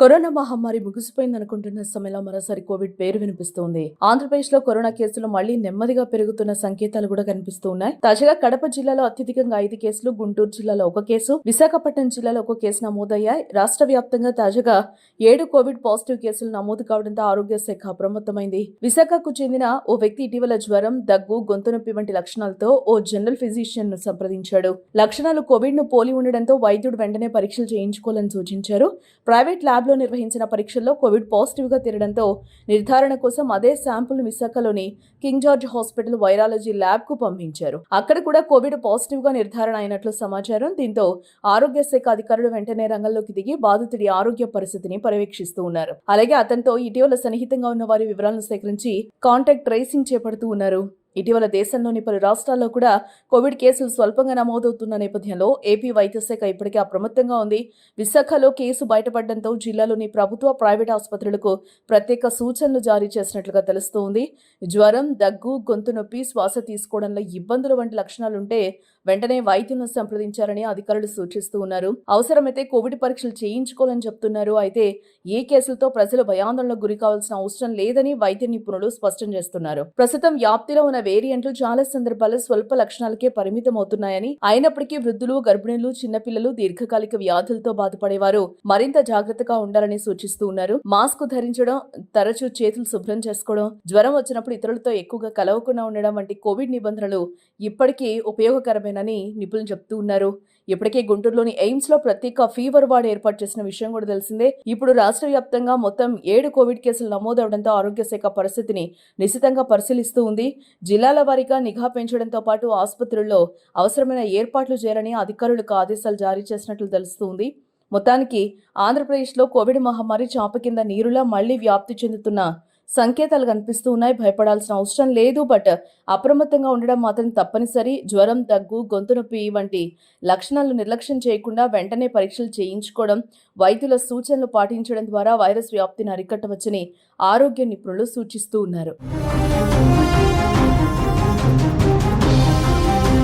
Corona మహమ్మారి ముగిసిపోయిందనుకుంటున్న సమయంలో మరోసారి కోవిడ్ పేరు వినిపిస్తోంది. ఆంధ్రప్రదేశ్ లో కరోనా కేసులు మళ్లీ నెమ్మదిగా పెరుగుతున్న సంకేతాలు కూడా కనిపిస్తూ ఉన్నాయి. తాజాగా కడప జిల్లాలో అత్యధికంగా 5 కేసులు, గుంటూరు జిల్లాలో 1 కేసు, విశాఖపట్నం జిల్లాలో 1 కేసు నమోదయ్యాయి. రాష్ట్ర వ్యాప్తంగా తాజాగా 7 కోవిడ్ పాజిటివ్ కేసులు నమోదు కావడంతో ఆరోగ్య శాఖ అప్రమత్తమైంది. విశాఖకు చెందిన ఓ వ్యక్తి ఇటీవల జ్వరం, దగ్గు, గొంతు నొప్పి వంటి లక్షణాలతో ఓ జనరల్ ఫిజిషియన్ ను సంప్రదించాడు. లక్షణాలు కోవిడ్ ను పోలి ఉండడంతో వైద్యుడు వెంటనే పరీక్షలు చేయించుకోవాలని సూచించారు. ప్రైవేట్ ల్యాబ్ లో నిర్వహించిన పరీక్షల్లో కోవిడ్ పాజిటివ్ గా తేలడంతో నిర్ధారణ కోసం అదే శాంపుల్ విశాఖలోని king George hospital virology lab కు పంపించారు. అక్కడ కూడా కోవిడ్ పాజిటివ్ గా నిర్ధారణ అయినట్లు సమాచారం. దీంతో ఆరోగ్య శాఖ అధికారులు వెంటనే రంగంలోకి దిగి బాధితుడి ఆరోగ్య పరిస్థితిని పర్యవేక్షిస్తూ ఉన్నారు. అలాగే అతనితో ఇటీవల సన్నిహితంగా ఉన్న వారి వివరాలను సేకరించి కాంటాక్ట్ ట్రేసింగ్ చేపడుతూ ఉన్నారు. ఇటీవల దేశంలోని పలు రాష్ట్రాల్లో కూడా కోవిడ్ కేసులు స్వల్పంగా నమోదవుతున్న నేపథ్యంలో ఏపీ వైద్య శాఖ ఇప్పటికే అప్రమత్తంగా ఉంది. విశాఖలో కేసు బయటపడడంతో జిల్లాలోని ప్రభుత్వ, ప్రైవేట్ ఆసుపత్రులకు ప్రత్యేక సూచనలు జారీ చేసినట్లుగా తెలుస్తోంది. జ్వరం, దగ్గు, గొంతు నొప్పి, శ్వాస తీసుకోవడంలో ఇబ్బందులు వంటి లక్షణాలుంటే వెంటనే వైద్యులను సంప్రదించాలని అధికారులు సూచిస్తూ ఉన్నారు. అవసరమైతే కోవిడ్ పరీక్షలు చేయించుకోవాలని చెప్తున్నారు. అయితే ఈ కేసులతో ప్రజలు భయాందోళనకు గురి కావాల్సిన అవసరం లేదని వైద్య నిపుణులు స్పష్టం చేస్తున్నారు. ప్రస్తుతం వ్యాప్తిలో ఉన్న వేరియంట్లు చాలా సందర్భాల్లో స్వల్ప లక్షణాలకే పరిమితం అవుతున్నాయని, అయినప్పటికీ వృద్ధులు, గర్భిణులు, చిన్నపిల్లలు, దీర్ఘకాలిక వ్యాధులతో బాధపడేవారు మరింత జాగ్రత్తగా ఉండాలని సూచిస్తూ ఉన్నారు. మాస్క్ ధరించడం, తరచూ చేతులు శుభ్రం చేసుకోవడం, జ్వరం వచ్చినప్పుడు ఇతరులతో ఎక్కువగా కలవకుండా ఉండడం వంటి కోవిడ్ నిబంధనలు ఇప్పటికీ ఉపయోగకరమేనని నిపుణులు చెప్తూ ఉన్నారు. ఇప్పటికే గుంటూరులోని ఎయిమ్స్ లో ప్రత్యేక ఫీవర్ వార్డ్ ఏర్పాటు చేసిన విషయం కూడా తెలిసిందే. ఇప్పుడు రాష్ట్ర వ్యాప్తంగా మొత్తం 7 కోవిడ్ కేసులు నమోదవడంతో ఆరోగ్య శాఖ పరిస్థితిని నిశితంగా పరిశీలిస్తూ ఉంది. జిల్లాల వారీగా నిఘా పెంచడంతో పాటు ఆసుపత్రుల్లో అవసరమైన ఏర్పాట్లు చేయాలని అధికారులకు ఆదేశాలు జారీ చేసినట్లు తెలుస్తోంది. మొత్తానికి ఆంధ్రప్రదేశ్లో కోవిడ్ మహమ్మారి చాప కింద నీరులా మళ్లీ వ్యాప్తి చెందుతున్న సంకేతాలు కనిపిస్తూ ఉన్నాయి. భయపడాల్సిన అవసరం లేదు, బట్ అప్రమత్తంగా ఉండడం మాత్రం తప్పనిసరి. జ్వరం, దగ్గు, గొంతు నొప్పి వంటి లక్షణాలు నిర్లక్ష్యం చేయకుండా వెంటనే పరీక్షలు చేయించుకోవడం, వైద్యుల సూచనలు పాటించడం ద్వారా వైరస్ వ్యాప్తిని అరికట్టవచ్చని ఆరోగ్య నిపుణులు సూచిస్తూ ఉన్నారు.